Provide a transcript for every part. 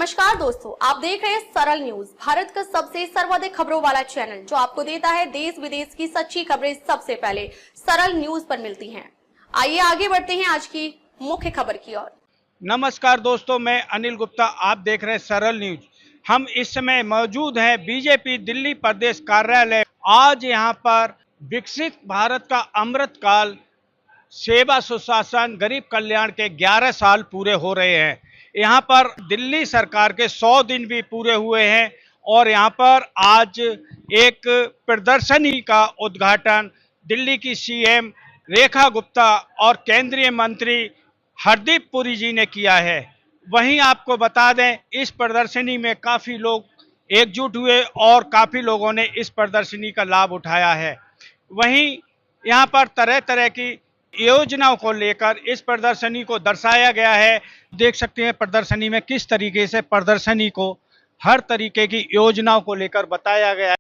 नमस्कार दोस्तों, आप देख रहे हैं सरल न्यूज, भारत का सबसे सर्वाधिक खबरों वाला चैनल जो आपको देता है देश विदेश की सच्ची खबरें सबसे पहले सरल न्यूज पर मिलती हैं। आइए आगे बढ़ते हैं आज की मुख्य खबर की ओर। नमस्कार दोस्तों, मैं अनिल गुप्ता, आप देख रहे हैं सरल न्यूज। हम इस समय मौजूद हैं बीजेपी दिल्ली प्रदेश कार्यालय। आज यहां पर विकसित भारत का अमृतकाल सेवा सुशासन गरीब कल्याण के 11 साल पूरे हो रहे हैं। यहाँ पर दिल्ली सरकार के 100 दिन भी पूरे हुए हैं और यहाँ पर आज एक प्रदर्शनी का उद्घाटन दिल्ली की सीएम रेखा गुप्ता और केंद्रीय मंत्री हरदीप पुरी जी ने किया है। वहीं आपको बता दें, इस प्रदर्शनी में काफ़ी लोग एकजुट हुए और काफ़ी लोगों ने इस प्रदर्शनी का लाभ उठाया है। वहीं यहाँ पर तरह तरह की योजनाओं को लेकर इस प्रदर्शनी को दर्शाया गया है। देख सकते हैं प्रदर्शनी में किस तरीके से प्रदर्शनी को हर तरीके की योजनाओं को लेकर बताया गया है।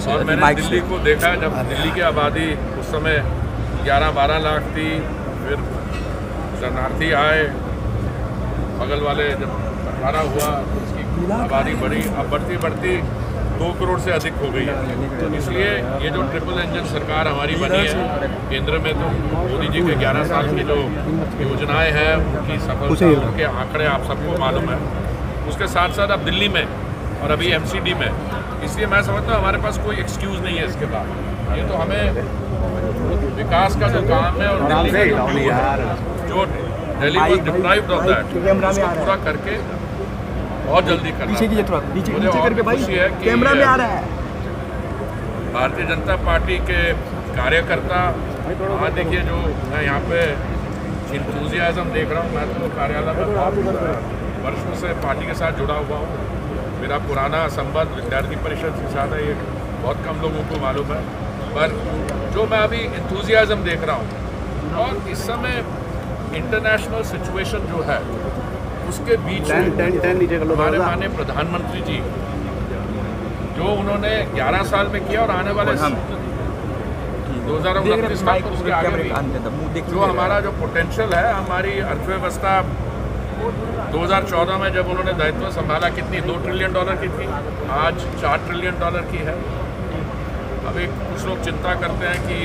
और मैंने दिल्ली को देखा है, जब दिल्ली की आबादी उस समय 11-12 लाख थी, फिर शरणार्थी आए, बगल वाले जब 18 हुआ तो उसकी आबादी बढ़ी, अब बढ़ती बढ़ती 2 करोड़ से अधिक हो गई है। तो इसलिए ये जो ट्रिपल इंजन सरकार हमारी बनी है केंद्र में, तो मोदी जी के 11 साल की जो योजनाएं हैं उनकी सफलता, उनके आंकड़े आप सबको मालूम है। उसके साथ साथ अब दिल्ली में और अभी एमसीडी में, इसलिए मैं समझता हूँ हमारे पास कोई एक्सक्यूज़ नहीं है इसके बाद। ये तो हमें विकास का जो काम है और दिल्ली का जो दिल्ली को डिप्राइव्ड ऑफ दैट, उसको पूरा करके बहुत जल्दी करना। मुझे और खुशी है कि भारतीय जनता पार्टी के कार्यकर्ता, वहाँ देखिए जो मैं यहाँ पे इंथुजियाज्म देख रहा हूँ। मैं तो कार्यालय में बहुत वर्षों से पार्टी के साथ जुड़ा हुआ हूँ। मेरा पुराना संबंध विद्यार्थी परिषद के साथ है, ये बहुत कम लोगों को मालूम है, पर जो मैं अभी इंथुजियाज्म देख रहा हूँ और इस समय इंटरनेशनल सिचुएशन जो है उसके बीच हमारे माननीय प्रधानमंत्री जी जो उन्होंने 11 साल में किया और आने वाले 2029 तक उसके आगे भी जो हमारा जो पोटेंशियल है, हमारी अर्थव्यवस्था 2014 में जब उन्होंने दायित्व संभाला कितनी $2 ट्रिलियन की थी, आज $4 ट्रिलियन की है। अभी कुछ लोग चिंता करते हैं कि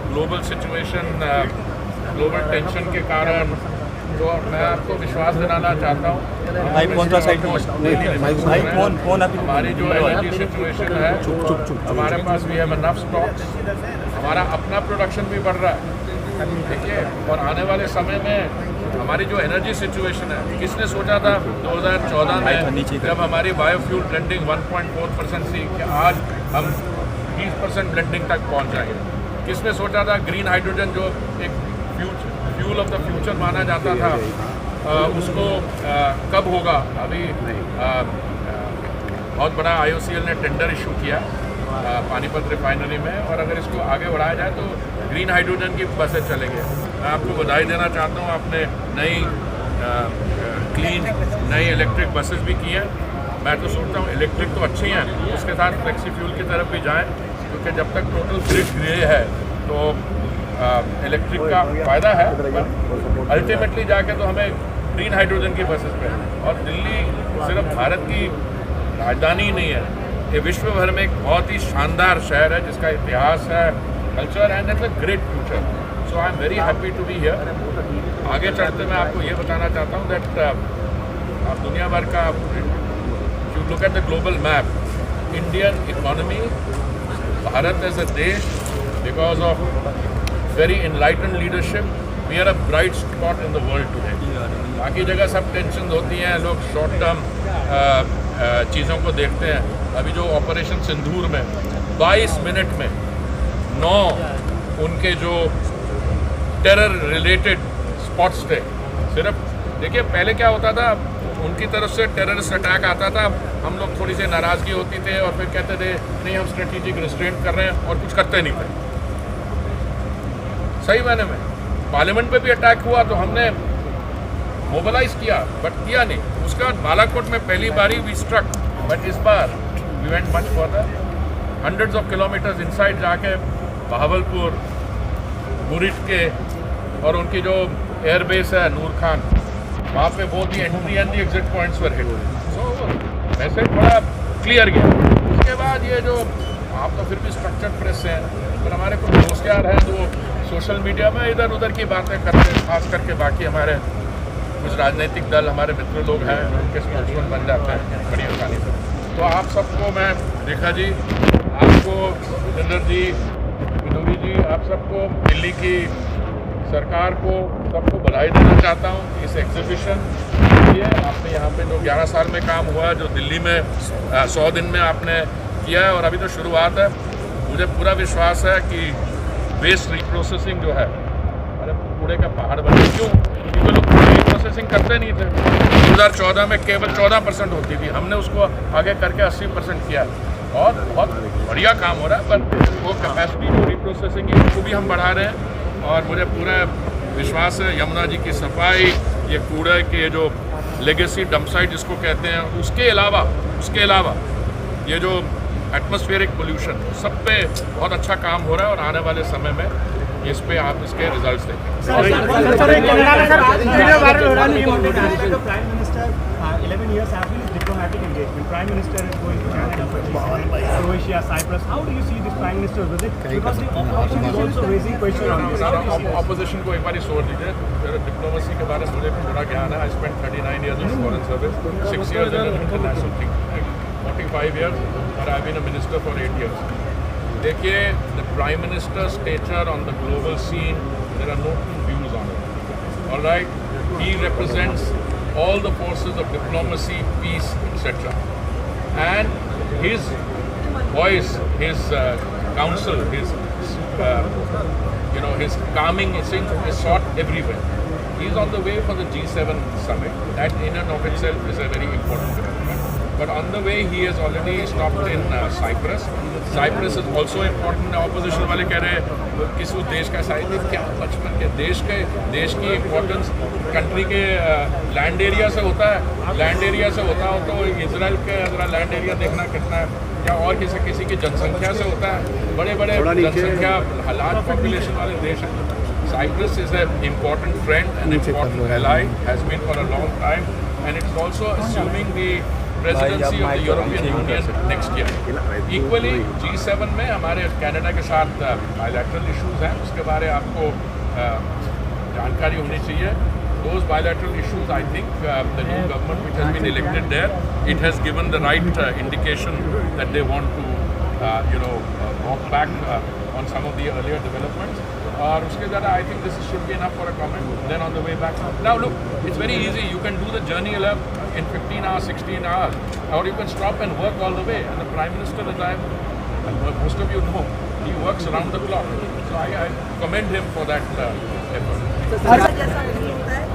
ग्लोबल सिचुएशन, ग्लोबल टेंशन के कारण, तो मैं आपको विश्वास दिलाना चाहता हूँ हमारी जो एनर्जी सिचुएशन है, हमारे पास भी है इनफ स्टॉक्स, हमारा अपना प्रोडक्शन भी बढ़ रहा है, देखिए। और आने वाले समय में हमारी जो एनर्जी सिचुएशन है, किसने सोचा था 2014 में जब हमारी बायोफ्यूल ब्लेंडिंग 1.4% थी कि आज हम 20% ब्लेंडिंग तक पहुँच जाएंगे। किसने सोचा था ग्रीन हाइड्रोजन जो एक फ्यूल ऑफ द फ्यूचर माना जाता था, उसको कब होगा। अभी बहुत बड़ा IOCL ने टेंडर इशू किया पानीपत रिफाइनरी में, और अगर इसको आगे बढ़ाया जाए तो ग्रीन हाइड्रोजन की बसें चलेंगे। मैं आपको बधाई देना चाहता हूँ, आपने नई क्लीन नई इलेक्ट्रिक बसेस भी की हैं। मैं तो सोचता हूँ इलेक्ट्रिक तो अच्छी हैं, उसके साथ फ्लेक्सी फ्यूल की तरफ भी जाएँ, क्योंकि जब तक टोटल ग्रिड ग्रे है तो इलेक्ट्रिक का फ़ायदा है, पर अल्टीमेटली जाके तो हमें ग्रीन हाइड्रोजन की बसेस पे। और दिल्ली सिर्फ भारत की राजधानी नहीं है, ये विश्व भर में एक बहुत ही शानदार शहर है जिसका इतिहास है, culture and it's a great future. So I am very happy to be here. आगे चलते मैं आपको ये बताना चाहता हूँ दैट आप दुनिया भर का, you look at the global map, Indian economy, Bharat as a देश, because of very enlightened leadership, we are a bright spot in the world today. बाकी जगह सब टेंशन होती हैं, लोग शॉर्ट टर्म चीज़ों को देखते हैं। अभी जो ऑपरेशन सिंदूर में 22 मिनट में 9 उनके जो टेरर रिलेटेड स्पॉट्स थे। सिर्फ देखिए पहले क्या होता था, उनकी तरफ से टेररिस्ट अटैक आता था, हम लोग थोड़ी सी नाराज़गी होती थे और फिर कहते थे नहीं हम स्ट्रेटेजिक रिस्ट्रेंट कर रहे हैं, और कुछ करते नहीं थे। सही मायने में पार्लियामेंट पे भी अटैक हुआ तो हमने मोबिलाइज किया, बट किया नहीं। उसके बाद बालाकोट में पहली बारी वी स्ट्रक, बट इस बार we went much further, hundreds of kilometres inside जाके बहावलपुर, बुरिट के, और उनकी जो एयरबेस है नूर खान, वहाँ पे both the entry and the exit points were hit. So message बड़ा क्लियर गया। उसके बाद ये जो आप तो फिर भी स्ट्रक्चर्ड प्रेस हैं, पर हमारे कुछ दोस्त यार हैं जो सोशल मीडिया में इधर उधर की बातें करते हैं, खास करके बाकी हमारे कुछ राजनीतिक दल, हमारे मित्र लोग हैं, उनके स्पोक्समैन बन जाते हैं बड़ी आसानी से। तो आप सबको मैं, रेखा जी, आपको, जितेंद्र जी, विनोदी जी, आप सबको, दिल्ली की सरकार को, सबको बधाई देना चाहता हूँ इस एग्जीबिशन के लिए। आपने यहाँ पे जो 11 साल में काम हुआ, जो दिल्ली में 100 दिन में आपने किया है, और अभी तो शुरुआत है। मुझे पूरा विश्वास है कि वेस्ट रिप्रोसेसिंग जो है, अरे कूड़े का पहाड़ बने। क्यों? क्योंकि लोग रिप्रोसेसिंग करते नहीं थे। 2014 में केवल 14% होती थी, हमने उसको आगे करके 80% किया, और बहुत बढ़िया काम हो रहा है। पर वो कैपेसिटी जो रिप्रोसेसिंग है उसको भी हम बढ़ा रहे हैं, और मुझे पूरा विश्वास है यमुना जी की सफाई, ये कूड़े के जो लेगेसी डंप साइट जिसको कहते हैं, उसके अलावा ये जो एटमॉस्फेरिक पोल्यूशन, सब पे बहुत अच्छा काम हो रहा है, और आने वाले समय में इस पे आप इसके रिजल्ट्स देखें। Prime Minister is going to Canada, Croatia, Cyprus. How do you see this Prime Minister's visit? Because the opposition is also raising questions on this. Opposition को एक बार छोड़ दीजिए, डिप्लोमेसी के बारे में मुझे पूरा ज्ञान है। I spent 39 years in foreign service, 6 years in an international think tank, 45 years, and I've been a minister for 8 years. देखिए, the Prime Minister's stature on the global scene, there are no two views on it. All right, he represents all the forces of diplomacy, peace, etc. And his voice, his counsel, his his calming is sought everywhere. He is on the way for the G7 summit. That in and of itself is a very important development. but on the way he has already stopped in Cyprus. Cyprus is also important. Opposition वाले कह रहे हैं किस देश का side क्या बचपन के देश की इम्पोर्टेंस कंट्री के लैंड एरिया से होता है। लैंड एरिया से होता हो तो इजराइल के अगर लैंड एरिया देखना कितना है, या और किसी की जनसंख्या से होता है। बड़े बड़े जनसंख्या हालात पॉपुलेशन वाले देश हैं। Cyprus is an important friend and important ally, has been for a long time, and it's also assuming the presidency of the European Union next year. Equally, G7 में हमारे कनाडा के साथ bilateral issues हैं, उसके बारे में आपको जानकारी होनी चाहिए। Those bilateral issues, I think, the new government which has been elected there, it has given the right indication that they want to, walk back on some of the earlier developments. और उसके ज़्यादा I think this should be enough for a comment. Then on the way back, now look, it's very easy. You can do the journey in 15 hours, 16 hours, or you can stop and work all the way. And the Prime Minister, as most of you know, he works around the clock. So I commend him for that effort. जैसा नहीं होता है,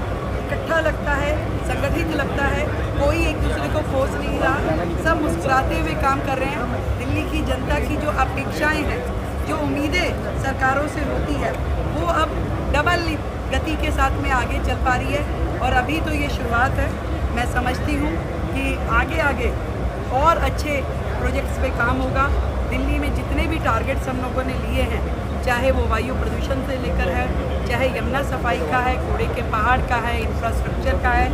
इकट्ठा लगता है, संगठित लगता है, कोई एक दूसरे को कोस नहीं रहा, सब मुस्कुराते हुए काम कर रहे हैं। दिल्ली की जनता की जो अपेक्षाएं हैं, जो उम्मीदें सरकारों से होती है, वो अब डबल गति के साथ में आगे चल पा रही है। और अभी तो ये शुरुआत है। मैं समझती हूँ कि आगे आगे और अच्छे प्रोजेक्ट्स पे काम होगा। दिल्ली में जितने भी टारगेट्स हम लोगों ने लिए हैं, चाहे वो वायु प्रदूषण से लेकर है, चाहे यमुना सफाई का है, कूड़े के पहाड़ का है, इंफ्रास्ट्रक्चर का है,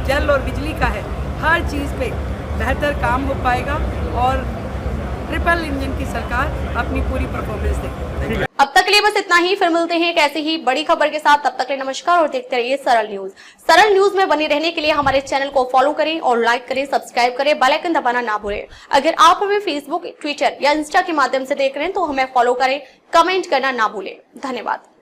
जल और बिजली का है, हर चीज़ पे बेहतर काम हो पाएगा और ट्रिपल इंजन की सरकार अपनी पूरी परफॉर्मेंस देगी। अब तक के लिए बस इतना ही, फिर मिलते हैं एक ऐसे ही बड़ी खबर के साथ। तब तक के लिए नमस्कार और देखते रहिए सरल न्यूज। सरल न्यूज में बने रहने के लिए हमारे चैनल को फॉलो करें और लाइक करें, सब्सक्राइब करें, बेल आइकन दबाना ना भूलें। अगर आप हमें फेसबुक, ट्विटर या इंस्टा के माध्यम से देख रहे हैं तो हमें फॉलो करें, कमेंट करना ना भूलें। धन्यवाद।